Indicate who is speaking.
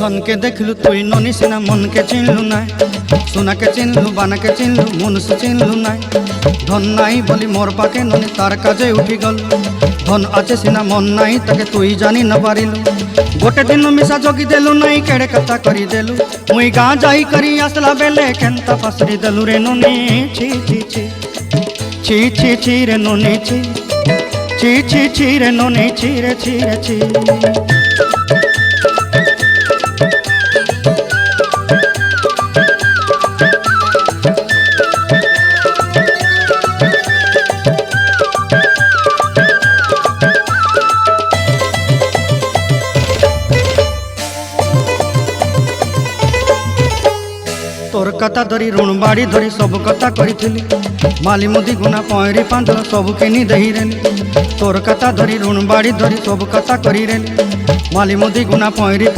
Speaker 1: धन के देखलु तुई ननी सिना मन के चिन्हलु ना सोना के चिन्हलु बाना के चिन्हलु मनुष्य चिन्हलु ना धन नाई बोली मोर पाके ननी तार काजे उठी गल धन आचे सिना मन नाई ताके तुई जानी न पारिलु गोटे दिन मिसा जगी देलु नाई केड़े कथा करी देलु मुई गाँ जाई करी आसला बेले केंता फासरी देलु रे ननी छी छी छी छी छी छी रे ननी छी छी छी छी रे ननी छी रे छी रे छी। तोर कथा धरी ऋण बाड़ी धरी सब कथा करी माली मुदी गुना पहरी पांदर सब किनी दही रेली तोर कथा धरी ऋण बाड़ी धरी सब कथा करी रेली माली मुदी गुना पहरी